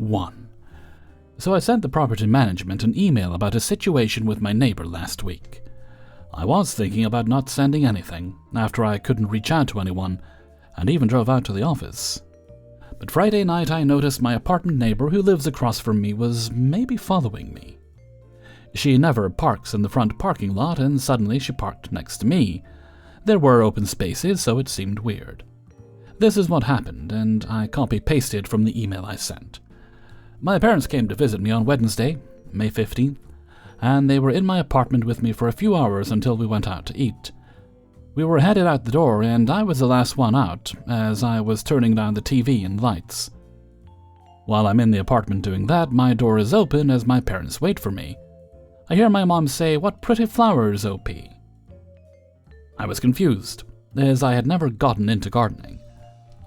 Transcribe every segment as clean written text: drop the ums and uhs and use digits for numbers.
1. So I sent the property management an email about a situation with my neighbor last week. I was thinking about not sending anything, after I couldn't reach out to anyone, and even drove out to the office. But Friday night I noticed my apartment neighbor who lives across from me was maybe following me. She never parks in the front parking lot, and suddenly she parked next to me. There were open spaces, so it seemed weird. This is what happened, and I copy-pasted from the email I sent. My parents came to visit me on Wednesday, May 15th, and they were in my apartment with me for a few hours until we went out to eat. We were headed out the door, and I was the last one out, as I was turning down the TV and lights. While I'm in the apartment doing that, my door is open as my parents wait for me. I hear my mom say, "What pretty flowers, OP." I was confused, as I had never gotten into gardening.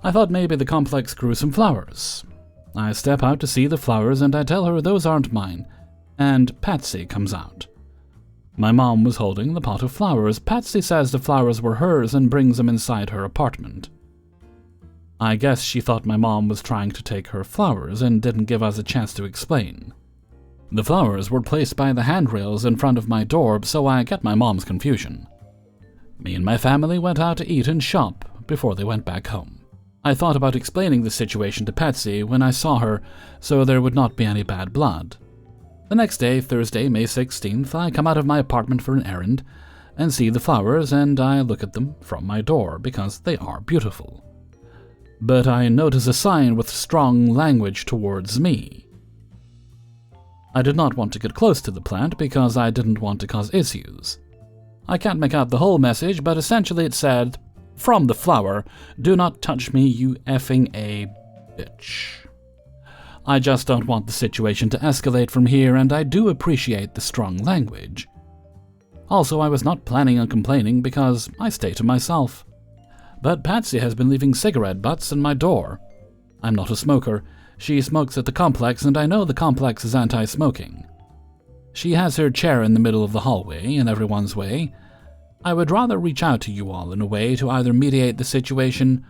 I thought maybe the complex grew some flowers. I step out to see the flowers and I tell her those aren't mine, and Patsy comes out. My mom was holding the pot of flowers. Patsy says the flowers were hers and brings them inside her apartment. I guess she thought my mom was trying to take her flowers and didn't give us a chance to explain. The flowers were placed by the handrails in front of my door, so I get my mom's confusion. Me and my family went out to eat and shop before they went back home. I thought about explaining the situation to Patsy when I saw her, so there would not be any bad blood. The next day, Thursday, May 16th, I come out of my apartment for an errand and see the flowers, and I look at them from my door because they are beautiful. But I notice a sign with strong language towards me. I did not want to get close to the plant because I didn't want to cause issues. I can't make out the whole message, but essentially it said, "From the flower, do not touch me, you effing A bitch." I just don't want the situation to escalate from here, and I do appreciate the strong language. Also, I was not planning on complaining because I stay to myself. But Patsy has been leaving cigarette butts in my door. I'm not a smoker. She smokes at the complex, and I know the complex is anti-smoking. She has her chair in the middle of the hallway, in everyone's way. I would rather reach out to you all in a way to either mediate the situation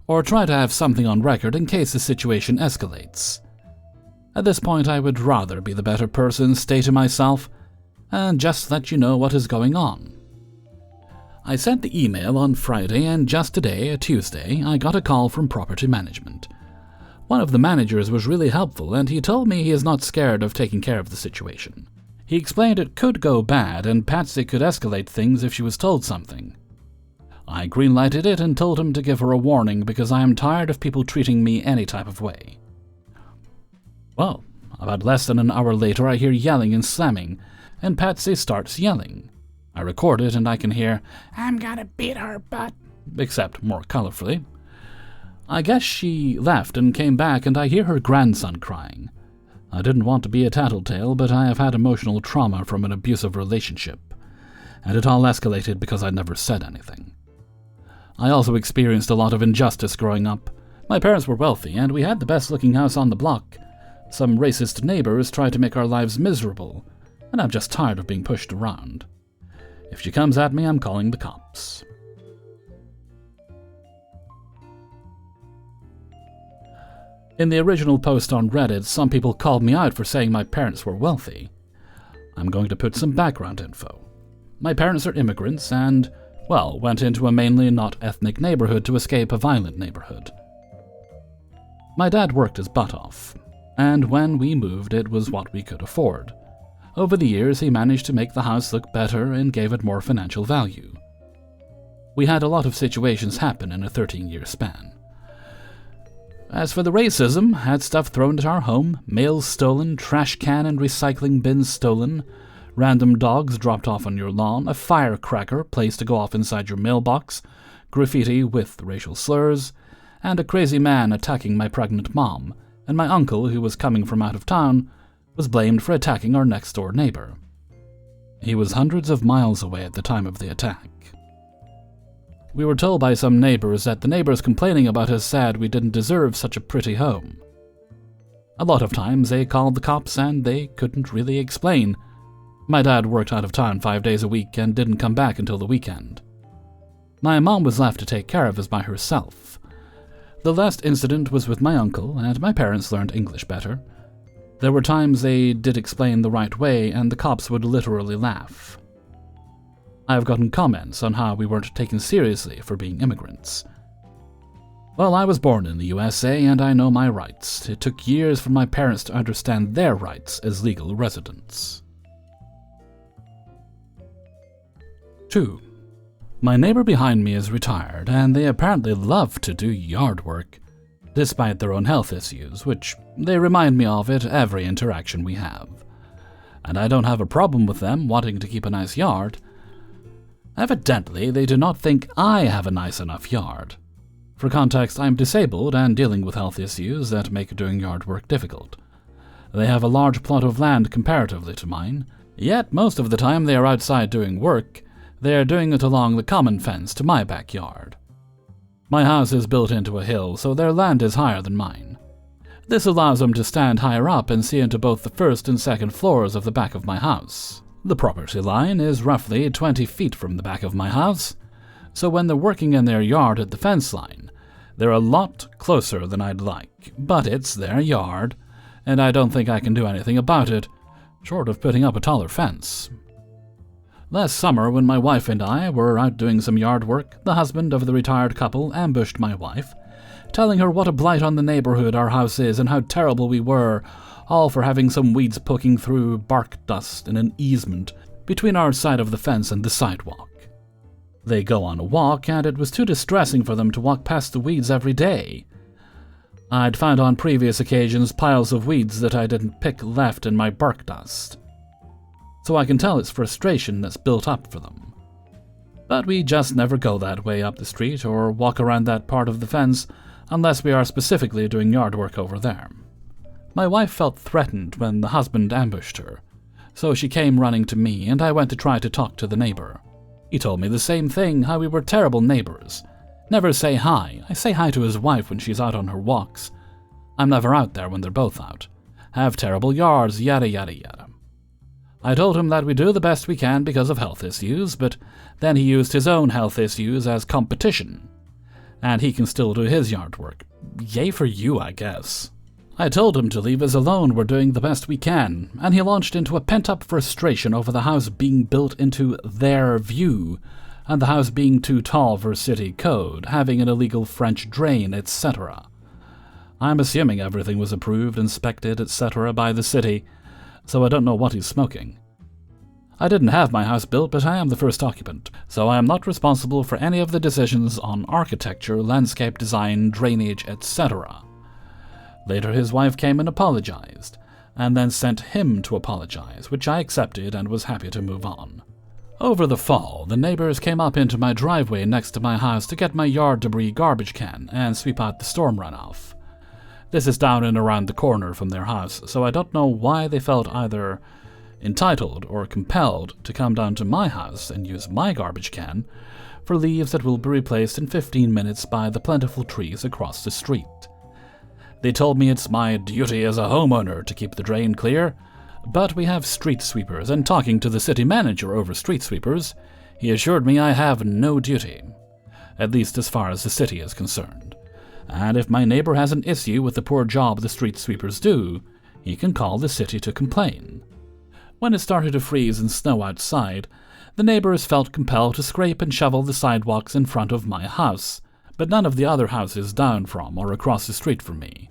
or try to have something on record in case the situation escalates. At this point, I would rather be the better person, stay to myself, and just let you know what is going on. I sent the email on Friday, and just today, Tuesday, I got a call from property management. One of the managers was really helpful, and he told me he is not scared of taking care of the situation. He explained it could go bad, and Patsy could escalate things if she was told something. I green-lighted it and told him to give her a warning because I am tired of people treating me any type of way. Well, about less than an hour later I hear yelling and slamming, and Patsy starts yelling. I record it and I can hear, "I'm gonna beat her butt," except more colorfully. I guess she left and came back, and I hear her grandson crying. I didn't want to be a tattletale, but I have had emotional trauma from an abusive relationship, and it all escalated because I never said anything. I also experienced a lot of injustice growing up. My parents were wealthy, and we had the best-looking house on the block. Some racist neighbors tried to make our lives miserable, and I'm just tired of being pushed around. If she comes at me, I'm calling the cops. In the original post on Reddit, some people called me out for saying my parents were wealthy. I'm going to put some background info. My parents are immigrants and, well, went into a mainly not ethnic neighborhood to escape a violent neighborhood. My dad worked his butt off, and when we moved, it was what we could afford. Over the years, he managed to make the house look better and gave it more financial value. We had a lot of situations happen in a 13-year span. As for the racism, had stuff thrown at our home, mail stolen, trash can and recycling bins stolen, random dogs dropped off on your lawn, a firecracker placed to go off inside your mailbox, graffiti with racial slurs, and a crazy man attacking my pregnant mom, and my uncle, who was coming from out of town, was blamed for attacking our next-door neighbor. He was hundreds of miles away at the time of the attack. We were told by some neighbors that the neighbors complaining about us said we didn't deserve such a pretty home. A lot of times they called the cops and they couldn't really explain. My dad worked out of town 5 days a week and didn't come back until the weekend. My mom was left to take care of us by herself. The last incident was with my uncle, and my parents learned English better. There were times they did explain the right way, and the cops would literally laugh. I have gotten comments on how we weren't taken seriously for being immigrants. Well, I was born in the USA, and I know my rights. It took years for my parents to understand their rights as legal residents. 2. My neighbor behind me is retired, and they apparently love to do yard work, despite their own health issues, which they remind me of at every interaction we have. And I don't have a problem with them wanting to keep a nice yard. Evidently, they do not think I have a nice enough yard. For context, I am disabled and dealing with health issues that make doing yard work difficult. They have a large plot of land comparatively to mine, yet most of the time they are outside doing work. They are doing it along the common fence to my backyard. My house is built into a hill, so their land is higher than mine. This allows them to stand higher up and see into both the first and second floors of the back of my house. The property line is roughly 20 feet from the back of my house, so when they're working in their yard at the fence line, they're a lot closer than I'd like, but it's their yard, and I don't think I can do anything about it, short of putting up a taller fence. Last summer, when my wife and I were out doing some yard work, the husband of the retired couple ambushed my wife, telling her what a blight on the neighborhood our house is and how terrible we were, all for having some weeds poking through bark dust in an easement between our side of the fence and the sidewalk. They go on a walk, and it was too distressing for them to walk past the weeds every day. I'd found on previous occasions piles of weeds that I didn't pick left in my bark dust, so I can tell it's frustration that's built up for them. But we just never go that way up the street or walk around that part of the fence unless we are specifically doing yard work over there. My wife felt threatened when the husband ambushed her, so she came running to me, and I went to try to talk to the neighbor. He told me the same thing, how we were terrible neighbors. Never say hi. I say hi to his wife when she's out on her walks. I'm never out there when they're both out. Have terrible yards, yada yada yada. I told him that we do the best we can because of health issues, but then he used his own health issues as competition. And he can still do his yard work. Yay for you, I guess. I told him to leave us alone, we're doing the best we can, and he launched into a pent-up frustration over the house being built into their view, and the house being too tall for city code, having an illegal French drain, etc. I'm assuming everything was approved, inspected, etc. by the city, so I don't know what he's smoking. I didn't have my house built, but I am the first occupant, so I am not responsible for any of the decisions on architecture, landscape design, drainage, etc. Later his wife came and apologized, and then sent him to apologize, which I accepted and was happy to move on. Over the fall, the neighbors came up into my driveway next to my house to get my yard debris garbage can and sweep out the storm runoff. This is down and around the corner from their house, so I don't know why they felt either entitled or compelled to come down to my house and use my garbage can for leaves that will be replaced in 15 minutes by the plentiful trees across the street. They told me it's my duty as a homeowner to keep the drain clear, but we have street sweepers, and talking to the city manager over street sweepers, he assured me I have no duty, at least as far as the city is concerned. And if my neighbor has an issue with the poor job the street sweepers do, he can call the city to complain. When it started to freeze and snow outside, the neighbors felt compelled to scrape and shovel the sidewalks in front of my house, but none of the other houses down from or across the street from me.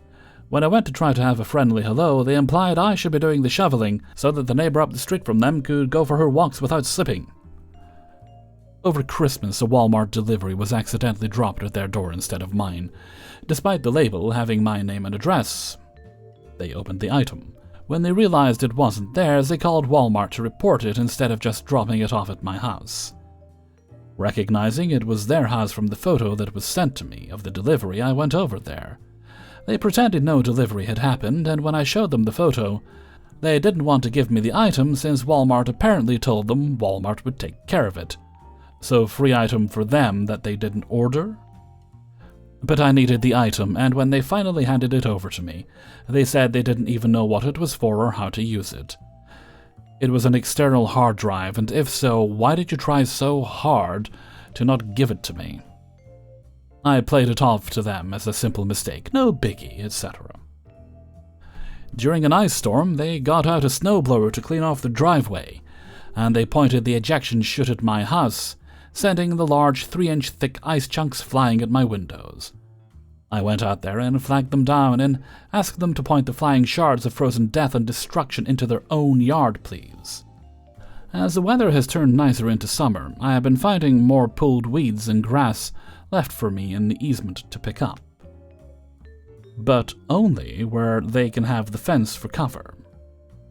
When I went to try to have a friendly hello, they implied I should be doing the shoveling so that the neighbor up the street from them could go for her walks without slipping. Over Christmas, a Walmart delivery was accidentally dropped at their door instead of mine, despite the label having my name and address. They opened the item. When they realized it wasn't theirs, they called Walmart to report it instead of just dropping it off at my house. Recognizing it was their house from the photo that was sent to me of the delivery, I went over there. They pretended no delivery had happened, and when I showed them the photo, they didn't want to give me the item since Walmart apparently told them Walmart would take care of it. So free item for them that they didn't order? But I needed the item, and when they finally handed it over to me, they said they didn't even know what it was for or how to use it. It was an external hard drive, and if so, why did you try so hard to not give it to me? I played it off to them as a simple mistake, no biggie, etc. During an ice storm, they got out a snowblower to clean off the driveway, and they pointed the ejection chute at my house, sending the large 3-inch thick ice chunks flying at my windows. I went out there and flagged them down and asked them to point the flying shards of frozen death and destruction into their own yard, please. As the weather has turned nicer into summer, I have been finding more pulled weeds and grass left for me in the easement to pick up. But only where they can have the fence for cover.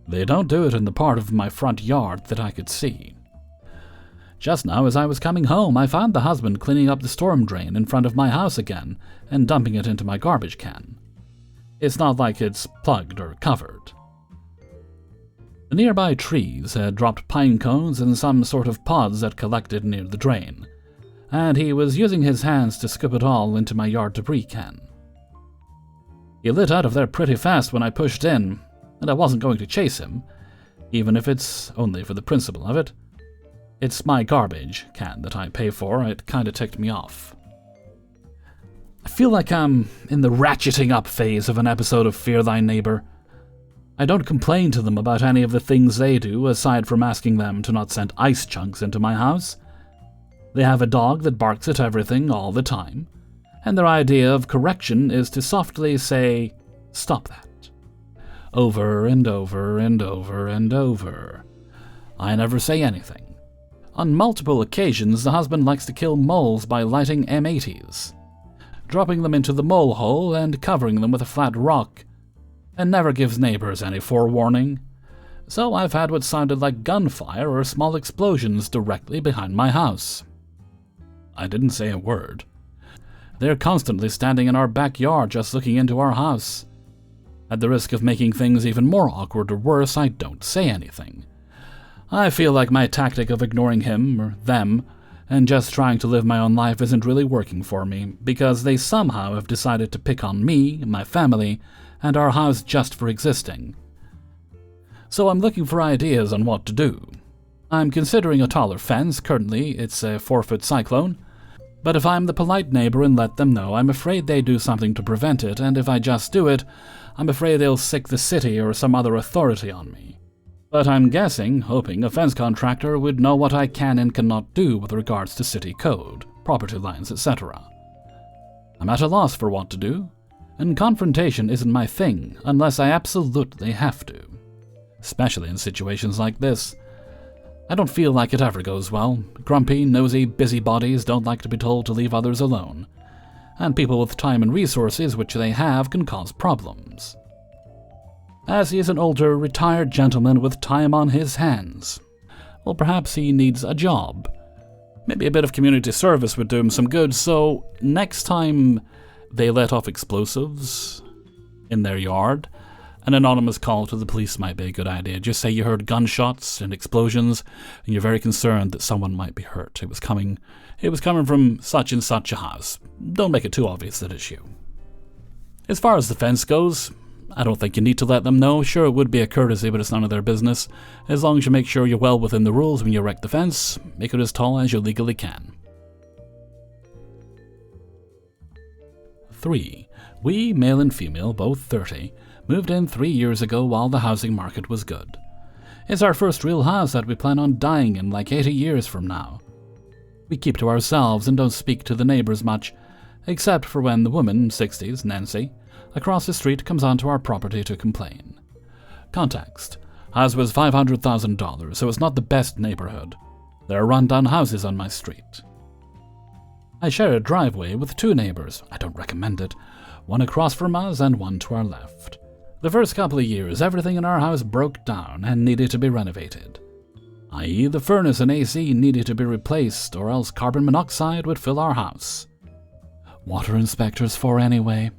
They don't do it in the part of my front yard that I could see. Just now, as I was coming home, I found the husband cleaning up the storm drain in front of my house again and dumping it into my garbage can. It's not like it's plugged or covered. The nearby trees had dropped pine cones and some sort of pods that collected near the drain, and he was using his hands to scoop it all into my yard debris can. He lit out of there pretty fast when I pushed in, and I wasn't going to chase him, even if it's only for the principle of it. It's my garbage can that I pay for. It kinda ticked me off. I feel like I'm in the ratcheting up phase of an episode of Fear Thy Neighbor. I don't complain to them about any of the things they do, aside from asking them to not send ice chunks into my house. They have a dog that barks at everything all the time, and their idea of correction is to softly say, "Stop that," over and over and over and over. I never say anything. On multiple occasions, the husband likes to kill moles by lighting M80s, dropping them into the mole hole and covering them with a flat rock, and never gives neighbors any forewarning. So I've had what sounded like gunfire or small explosions directly behind my house. I didn't say a word. They're constantly standing in our backyard just looking into our house. At the risk of making things even more awkward or worse, I don't say anything. I feel like my tactic of ignoring him or them and just trying to live my own life isn't really working for me, because they somehow have decided to pick on me, my family, and our house just for existing. So I'm looking for ideas on what to do. I'm considering a taller fence. Currently it's a 4-foot cyclone, but if I'm the polite neighbor and let them know, I'm afraid they do something to prevent it, and if I just do it, I'm afraid they'll sic the city or some other authority on me. But I'm hoping a fence contractor would know what I can and cannot do with regards to city code, property lines, etc. I'm at a loss for what to do, and confrontation isn't my thing unless I absolutely have to. Especially in situations like this. I don't feel like it ever goes well. Grumpy, nosy busybodies don't like to be told to leave others alone, and people with time and resources which they have can cause problems. As he is an older, retired gentleman with time on his hands, well, perhaps he needs a job. Maybe a bit of community service would do him some good, so next time they let off explosives in their yard, an anonymous call to the police might be a good idea. Just say you heard gunshots and explosions, and you're very concerned that someone might be hurt. It was coming from such and such a house. Don't make it too obvious that it's you. As far as the fence goes, I don't think you need to let them know. Sure, it would be a courtesy, but it's none of their business. As long as you make sure you're well within the rules when you erect the fence, make it as tall as you legally can. 3. We, male and female, both 30, moved in 3 years ago while the housing market was good. It's our first real house that we plan on dying in like 80 years from now. We keep to ourselves and don't speak to the neighbors much, except for when the woman, 60s, Nancy, across the street comes onto our property to complain. Context. House was $500,000, so it's not the best neighborhood. There are run-down houses on my street. I share a driveway with 2 neighbors. I don't recommend it. One across from us and one to our left. The first couple of years, everything in our house broke down and needed to be renovated. I.e., the furnace and AC needed to be replaced, or else carbon monoxide would fill our house. Water inspectors for anyway.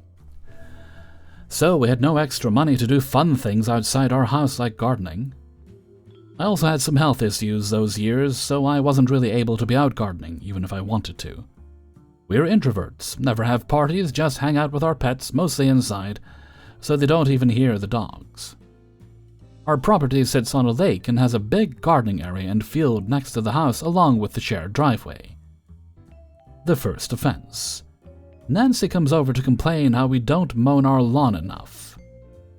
So we had no extra money to do fun things outside our house like gardening. I also had some health issues those years, so I wasn't really able to be out gardening, even if I wanted to. We're introverts, never have parties, just hang out with our pets, mostly inside, so they don't even hear the dogs. Our property sits on a lake and has a big gardening area and field next to the house along with the shared driveway. The first offense. Nancy comes over to complain how we don't mow our lawn enough.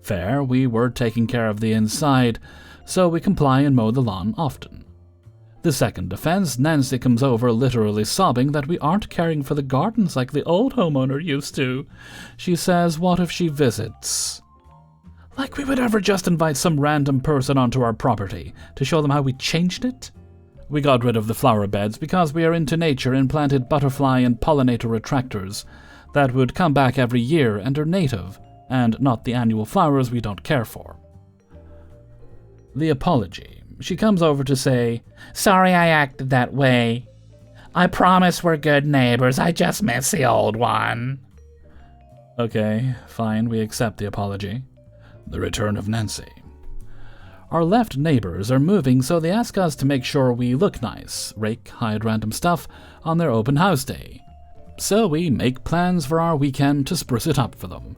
Fair, we were taking care of the inside, so we comply and mow the lawn often. The second offense, Nancy comes over literally sobbing that we aren't caring for the gardens like the old homeowner used to. She says, what if she visits? Like we would ever just invite some random person onto our property to show them how we changed it? We got rid of the flower beds because we are into nature and planted butterfly and pollinator attractors that would come back every year and are native, and not the annual flowers we don't care for. The apology. She comes over to say, sorry I acted that way. I promise we're good neighbors, I just miss the old one. Okay, fine, we accept the apology. The return of Nancy. Our left neighbors are moving, so they ask us to make sure we look nice, rake, hide random stuff on their open house day. So we make plans for our weekend to spruce it up for them.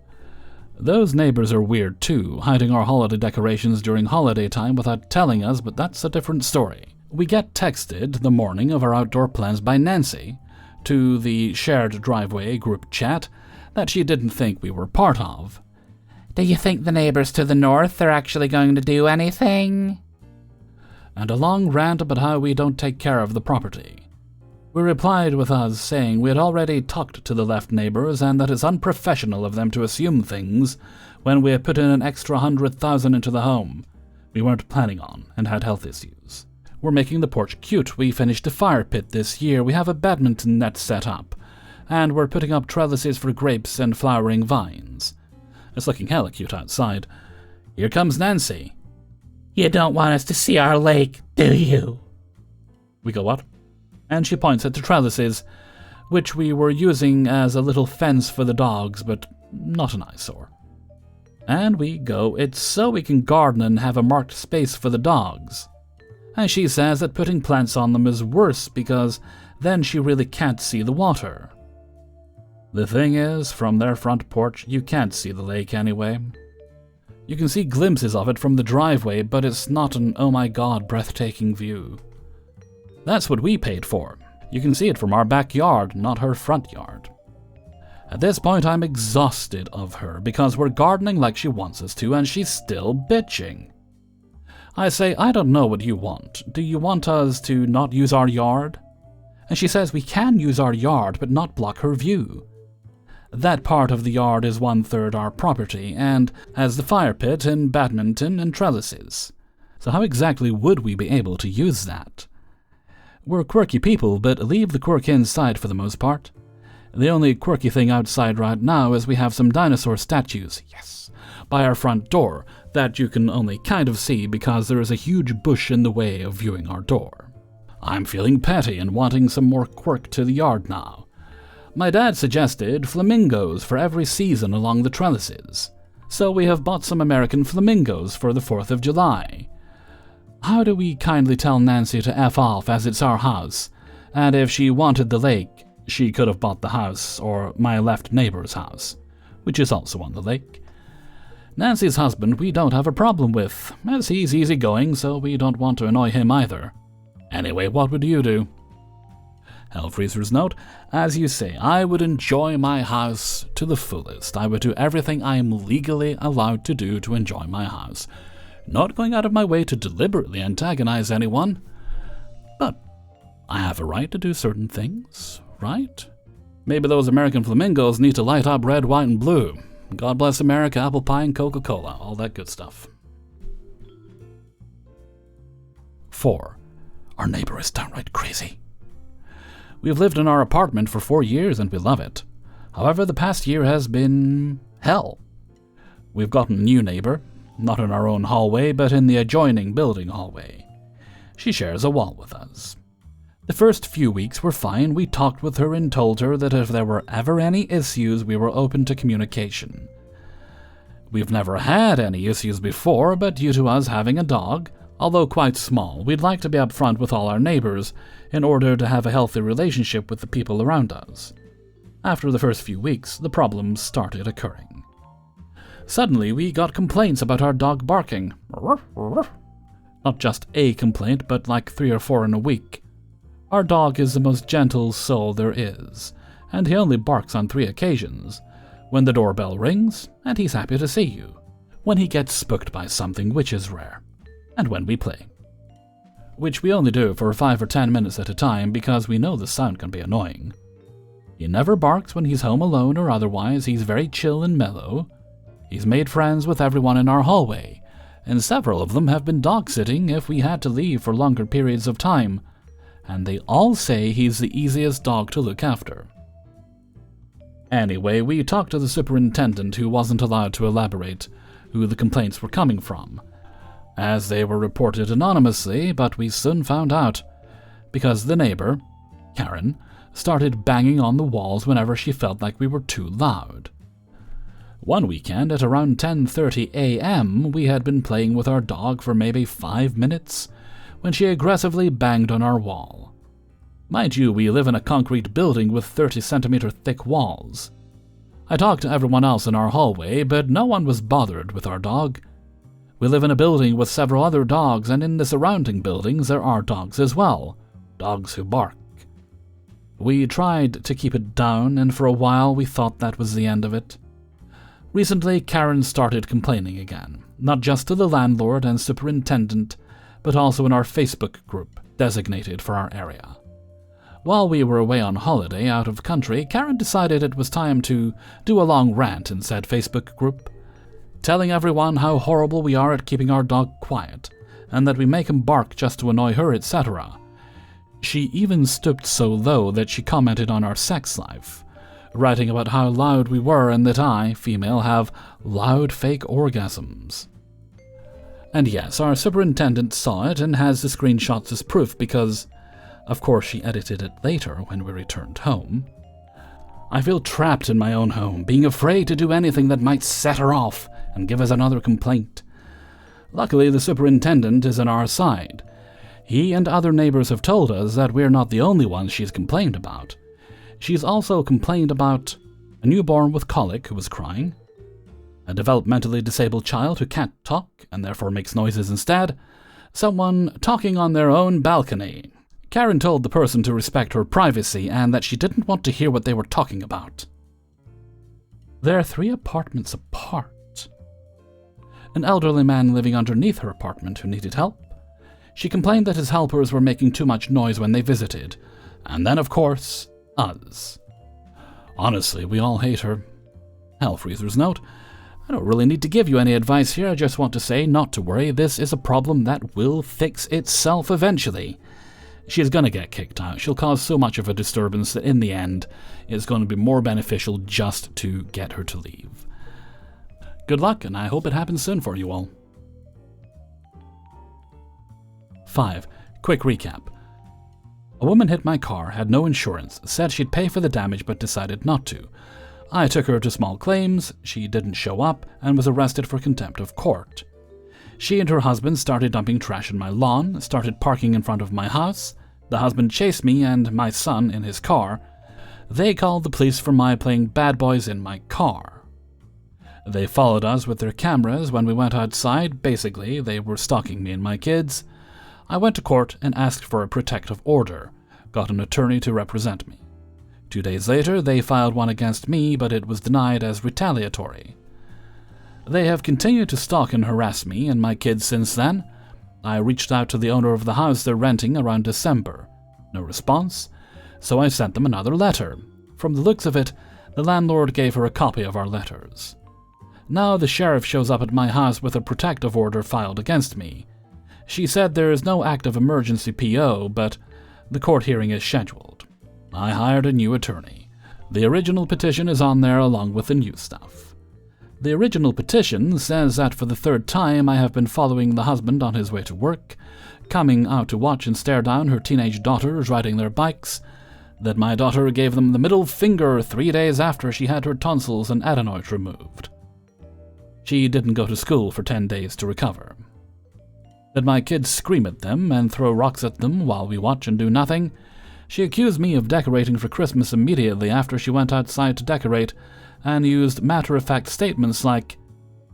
Those neighbors are weird too, hiding our holiday decorations during holiday time without telling us, but that's a different story. We get texted the morning of our outdoor plans by Nancy, to the shared driveway group chat, that she didn't think we were part of. Do you think the neighbors to the north are actually going to do anything? And a long rant about how we don't take care of the property. We replied with us saying we had already talked to the left neighbors and that it's unprofessional of them to assume things when we had put in an extra 100,000 into the home we weren't planning on and had health issues. We're making the porch cute. We finished a fire pit this year. We have a badminton net set up. And we're putting up trellises for grapes and flowering vines. It's looking hella cute outside. Here comes Nancy. You don't want us to see our lake, do you? We go, what? And she points at the trellises, which we were using as a little fence for the dogs, but not an eyesore. And we go, it's so we can garden and have a marked space for the dogs. And she says that putting plants on them is worse because then she really can't see the water. The thing is, from their front porch, you can't see the lake anyway. You can see glimpses of it from the driveway, but it's not an oh my god breathtaking view. That's what we paid for. You can see it from our backyard, not her front yard. At this point, I'm exhausted of her because we're gardening like she wants us to, and she's still bitching. I say, I don't know what you want. Do you want us to not use our yard? And she says we can use our yard, but not block her view. That part of the yard is 1/3 our property, and has the fire pit and badminton and trellises. So how exactly would we be able to use that? We're quirky people, but leave the quirk inside for the most part. The only quirky thing outside right now is we have some dinosaur statues, yes, by our front door, that you can only kind of see because there is a huge bush in the way of viewing our door. I'm feeling petty and wanting some more quirk to the yard now. My dad suggested flamingos for every season along the trellises, so we have bought some American flamingos for the 4th of July. How do we kindly tell Nancy to F off as it's our house, and if she wanted the lake, she could have bought the house or my left neighbor's house, which is also on the lake. Nancy's husband we don't have a problem with, as he's easygoing, so we don't want to annoy him either. Anyway, what would you do? Hellfreezer's note, as you say, I would enjoy my house to the fullest. I would do everything I am legally allowed to do to enjoy my house. Not going out of my way to deliberately antagonize anyone, but I have a right to do certain things, right? Maybe those American flamingos need to light up red, white, and blue. God bless America, apple pie, and Coca-Cola, all that good stuff. 4. Our neighbor is downright crazy. We've lived in our apartment for 4 years and we love it. However, the past year has been hell. We've gotten a new neighbor, not in our own hallway, but in the adjoining building hallway. She shares a wall with us. The first few weeks were fine. We talked with her and told her that if there were ever any issues, we were open to communication. We've never had any issues before, but due to us having a dog, although quite small, we'd like to be upfront with all our neighbors in order to have a healthy relationship with the people around us. After the first few weeks, the problems started occurring. Suddenly, we got complaints about our dog barking. Not just a complaint, but like 3 or 4 in a week. Our dog is the most gentle soul there is, and he only barks on 3 occasions: when the doorbell rings, and he's happy to see you; when he gets spooked by something, which is rare; and when we play. Which we only do for 5 or 10 minutes at a time because we know the sound can be annoying. He never barks when he's home alone or otherwise. He's very chill and mellow. He's made friends with everyone in our hallway, and several of them have been dog-sitting if we had to leave for longer periods of time, and they all say he's the easiest dog to look after. Anyway, we talked to the superintendent, who wasn't allowed to elaborate who the complaints were coming from, as they were reported anonymously, but we soon found out, because the neighbor, Karen, started banging on the walls whenever she felt like we were too loud. One weekend at around 10:30 a.m., we had been playing with our dog for maybe 5 minutes when she aggressively banged on our wall. Mind you, we live in a concrete building with 30-centimeter thick walls. I talked to everyone else in our hallway, but no one was bothered with our dog. We live in a building with several other dogs, and in the surrounding buildings there are dogs as well, dogs who bark. We tried to keep it down, and for a while we thought that was the end of it. Recently, Karen started complaining again, not just to the landlord and superintendent, but also in our Facebook group, designated for our area. While we were away on holiday out of country, Karen decided it was time to do a long rant in said Facebook group, telling everyone how horrible we are at keeping our dog quiet, and that we make him bark just to annoy her, etc. She even stooped so low that she commented on our sex life, writing about how loud we were and that I, female, have loud fake orgasms. And yes, our superintendent saw it and has the screenshots as proof because, of course, she edited it later when we returned home. I feel trapped in my own home, being afraid to do anything that might set her off and give us another complaint. Luckily, the superintendent is on our side. He and other neighbors have told us that we're not the only ones she's complained about. She's also complained about a newborn with colic who was crying, a developmentally disabled child who can't talk and therefore makes noises instead, someone talking on their own balcony. Karen told the person to respect her privacy and that she didn't want to hear what they were talking about. They're 3 apartments apart. An elderly man living underneath her apartment who needed help. She complained that his helpers were making too much noise when they visited. And then, of course, us. Honestly, we all hate her. Hellfreezer's note: I don't really need to give you any advice here, I just want to say not to worry, this is a problem that will fix itself eventually. She's gonna get kicked out, she'll cause so much of a disturbance that in the end, it's going to be more beneficial just to get her to leave. Good luck, and I hope it happens soon for you all. 5. Quick recap. A woman hit my car, had no insurance, said she'd pay for the damage but decided not to. I took her to small claims, she didn't show up, and was arrested for contempt of court. She and her husband started dumping trash in my lawn, started parking in front of my house. The husband chased me and my son in his car. They called the police for my playing bad boys in my car. They followed us with their cameras when we went outside. Basically, they were stalking me and my kids. I went to court and asked for a protective order, got an attorney to represent me. 2 days later, they filed one against me, but it was denied as retaliatory. They have continued to stalk and harass me and my kids since then. I reached out to the owner of the house they're renting around December. No response, so I sent them another letter. From the looks of it, the landlord gave her a copy of our letters. Now the sheriff shows up at my house with a protective order filed against me. She said there is no active emergency PO, but the court hearing is scheduled. I hired a new attorney. The original petition is on there along with the new stuff. The original petition says that for the 3rd time I have been following the husband on his way to work, coming out to watch and stare down her teenage daughters riding their bikes, that my daughter gave them the middle finger 3 days after she had her tonsils and adenoids removed. She didn't go to school for 10 days to recover. That my kids scream at them and throw rocks at them while we watch and do nothing. She accused me of decorating for Christmas immediately after she went outside to decorate, and used matter-of-fact statements like,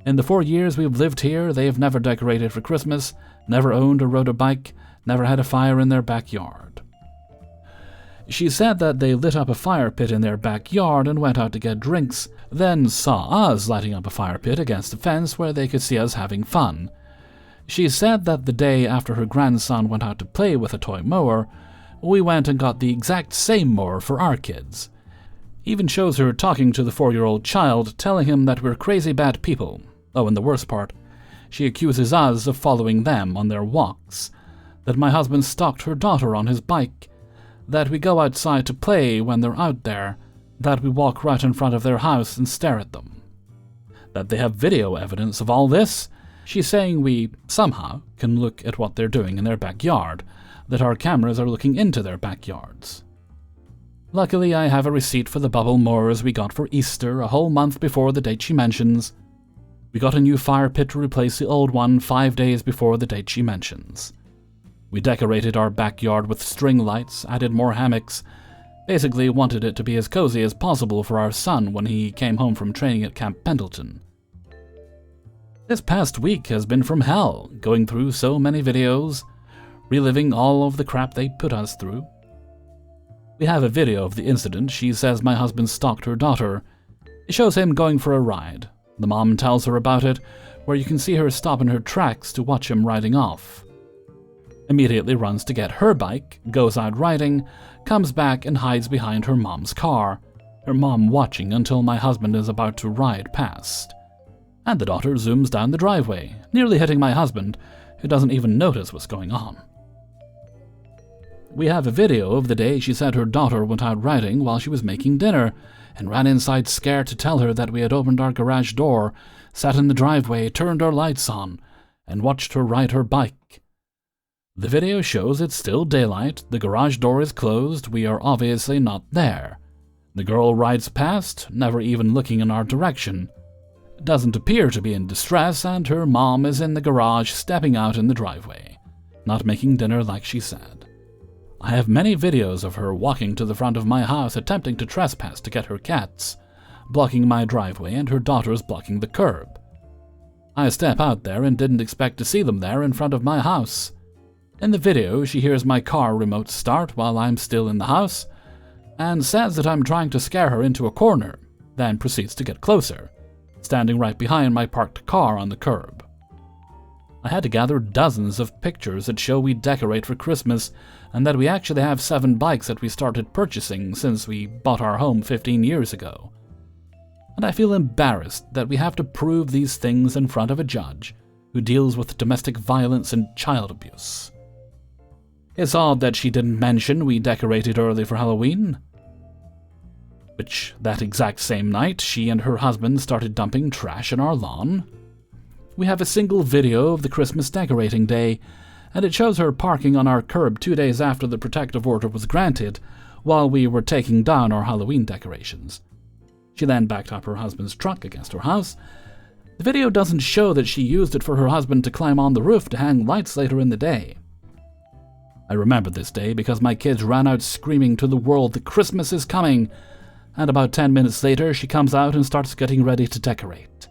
"In the 4 years we've lived here, they have never decorated for Christmas, never owned or rode a bike, never had a fire in their backyard." She said that they lit up a fire pit in their backyard and went out to get drinks, then saw us lighting up a fire pit against the fence where they could see us having fun. She said that the day after her grandson went out to play with a toy mower, we went and got the exact same mower for our kids. Even shows her talking to the 4-year-old child, telling him that we're crazy bad people. Oh, and the worst part, she accuses us of following them on their walks, that my husband stalked her daughter on his bike, that we go outside to play when they're out there, that we walk right in front of their house and stare at them. That they have video evidence of all this. She's saying we, somehow, can look at what they're doing in their backyard, that our cameras are looking into their backyards. Luckily, I have a receipt for the bubble mowers we got for Easter a whole month before the date she mentions. We got a new fire pit to replace the old one 5 days before the date she mentions. We decorated our backyard with string lights, added more hammocks, basically wanted it to be as cozy as possible for our son when he came home from training at Camp Pendleton. This past week has been from hell, going through so many videos, reliving all of the crap they put us through. We have a video of the incident. She says my husband stalked her daughter. It shows him going for a ride. The mom tells her about it, where you can see her stop in her tracks to watch him riding off. Immediately runs to get her bike, goes out riding, comes back and hides behind her mom's car, her mom watching until my husband is about to ride past. And the daughter zooms down the driveway, nearly hitting my husband, who doesn't even notice what's going on. We have a video of the day she said her daughter went out riding while she was making dinner, and ran inside scared to tell her that we had opened our garage door, sat in the driveway, turned our lights on, and watched her ride her bike. The video shows it's still daylight, the garage door is closed, we are obviously not there. The girl rides past, never even looking in our direction. Doesn't appear to be in distress, and her mom is in the garage stepping out in the driveway, not making dinner like she said. I have many videos of her walking to the front of my house attempting to trespass to get her cats, blocking my driveway and her daughters blocking the curb. I step out there and didn't expect to see them there in front of my house. In the video, she hears my car remote start while I'm still in the house, and says that I'm trying to scare her into a corner, then proceeds to get closer, standing right behind my parked car on the curb. I had to gather dozens of pictures that show we decorate for Christmas, and that we actually have 7 bikes that we started purchasing since we bought our home 15 years ago. And I feel embarrassed that we have to prove these things in front of a judge who deals with domestic violence and child abuse. It's odd that she didn't mention we decorated early for Halloween, which that exact same night she and her husband started dumping trash in our lawn. We have a single video of the Christmas decorating day, and it shows her parking on our curb 2 days after the protective order was granted, while we were taking down our Halloween decorations. She then backed up her husband's truck against her house. The video doesn't show that she used it for her husband to climb on the roof to hang lights later in the day. I remember this day because my kids ran out screaming to the world that Christmas is coming, and about 10 minutes later she comes out and starts getting ready to decorate.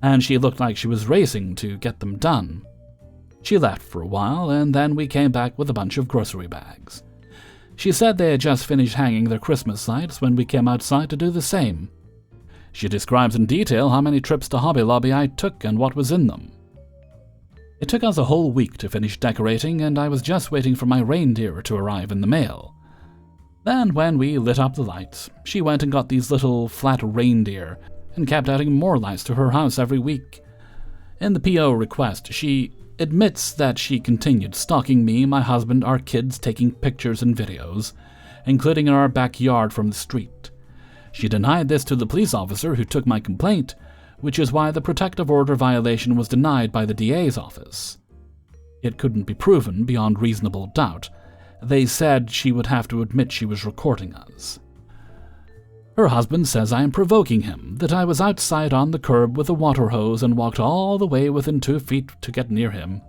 And she looked like she was racing to get them done. She left for a while, and then we came back with a bunch of grocery bags. She said they had just finished hanging their Christmas lights when we came outside to do the same. She describes in detail how many trips to Hobby Lobby I took and what was in them. It took us a whole week to finish decorating, and I was just waiting for my reindeer to arrive in the mail. Then, when we lit up the lights, she went and got these little flat reindeer and kept adding more lights to her house every week. In the PO request, she admits that she continued stalking me, my husband, our kids, taking pictures and videos, including in our backyard from the street. She denied this to the police officer who took my complaint, which is why the protective order violation was denied by the DA's office. It couldn't be proven beyond reasonable doubt. They said she would have to admit she was recording us. Her husband says I am provoking him, that I was outside on the curb with a water hose and walked all the way within 2 feet to get near him.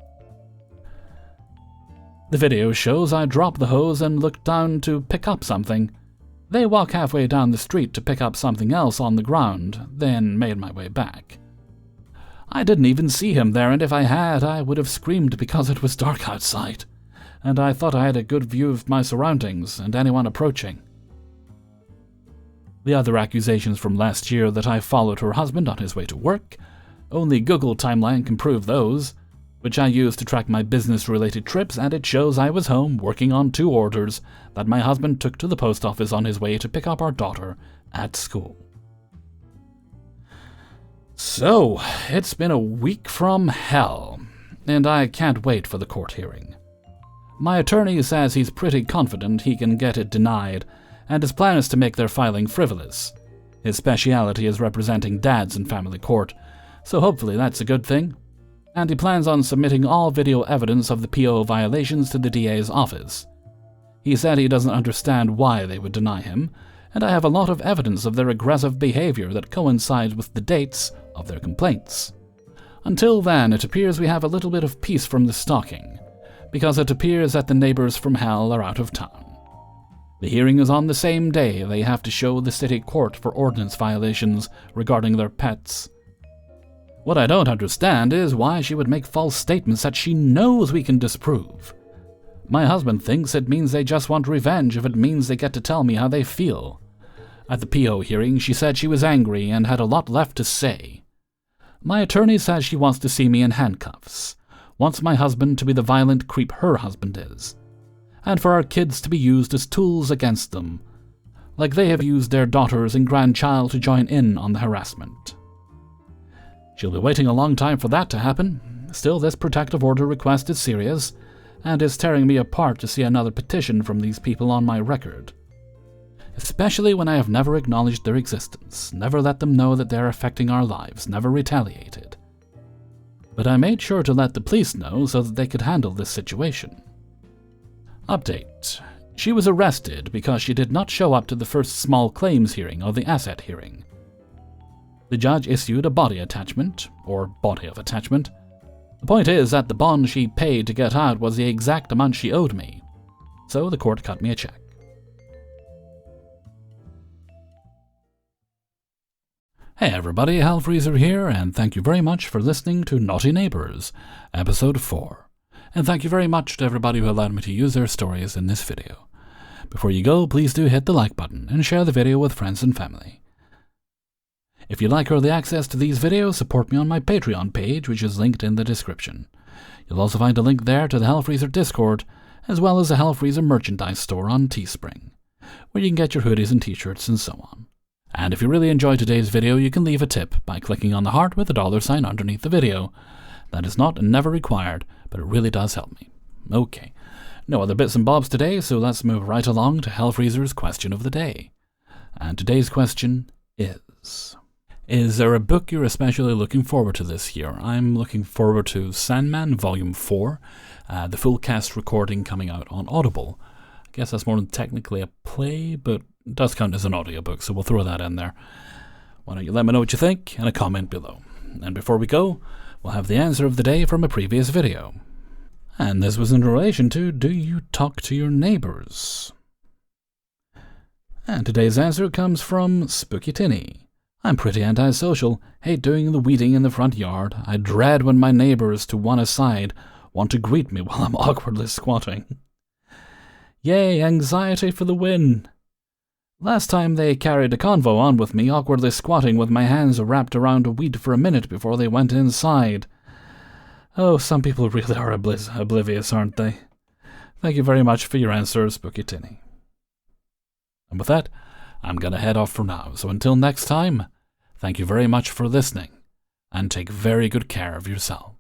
The video shows I drop the hose and look down to pick up something. They walk halfway down the street to pick up something else on the ground, then made my way back. I didn't even see him there, and if I had, I would have screamed because it was dark outside. and I thought I had a good view of my surroundings and anyone approaching. The other accusations from last year that I followed her husband on his way to work, only Google Timeline can prove those, which I use to track my business-related trips, and it shows I was home working on 2 orders that my husband took to the post office on his way to pick up our daughter at school. So, it's been a week from hell, and I can't wait for the court hearing. My attorney says he's pretty confident he can get it denied, and his plan is to make their filing frivolous. His speciality is representing dads in family court, so hopefully that's a good thing. And he plans on submitting all video evidence of the PO violations to the DA's office. He said he doesn't understand why they would deny him, and I have a lot of evidence of their aggressive behavior that coincides with the dates of their complaints. Until then, it appears we have a little bit of peace from the stalking, because it appears that the neighbors from hell are out of town. The hearing is on the same day they have to show the city court for ordinance violations regarding their pets. What I don't understand is why she would make false statements that she knows we can disprove. My husband thinks it means they just want revenge if it means they get to tell me how they feel. At the PO hearing, she said she was angry and had a lot left to say. My attorney says she wants to see me in handcuffs, wants my husband to be the violent creep her husband is, and for our kids to be used as tools against them, like they have used their daughters and grandchild to join in on the harassment. She'll be waiting a long time for that to happen. Still, this protective order request is serious, and is tearing me apart to see another petition from these people on my record. Especially when I have never acknowledged their existence, never let them know that they are affecting our lives, never retaliated. But I made sure to let the police know so that they could handle this situation. Update. She was arrested because she did not show up to the first small claims hearing or the asset hearing. The judge issued a body attachment, or body of attachment. The point is that the bond she paid to get out was the exact amount she owed me, so the court cut me a check. Hey everybody, Hellfreezer here, and thank you very much for listening to Naughty Neighbours, Episode 4. And thank you very much to everybody who allowed me to use their stories in this video. Before you go, please do hit the like button and share the video with friends and family. If you'd like early access to these videos, support me on my Patreon page, which is linked in the description. You'll also find a link there to the Hellfreezer Discord, as well as the Hellfreezer merchandise store on Teespring, where you can get your hoodies and t-shirts and so on. And if you really enjoyed today's video, you can leave a tip by clicking on the heart with the $sign underneath the video. That is not and never required, but it really does help me. Okay, no other bits and bobs today, so let's move right along to Hellfreezer's question of the day. And today's question is there a book you're especially looking forward to this year? I'm looking forward to Sandman Volume 4, the full cast recording coming out on Audible. I guess that's more than technically a play, but it does count as an audiobook, so we'll throw that in there. Why don't you let me know what you think in a comment below. And before we go, we'll have the answer of the day from a previous video. And this was in relation to, do you talk to your neighbors? And today's answer comes from Spooky Tinny. I'm pretty antisocial, hate doing the weeding in the front yard. I dread when my neighbors to one aside want to greet me while I'm awkwardly squatting. Yay, anxiety for the win! Last time they carried a convo on with me, awkwardly squatting with my hands wrapped around a weed for a minute before they went inside. Oh, some people really are oblivious, aren't they? Thank you very much for your answer, Spooky Tinny. And with that, I'm gonna head off for now, so until next time, thank you very much for listening, and take very good care of yourself.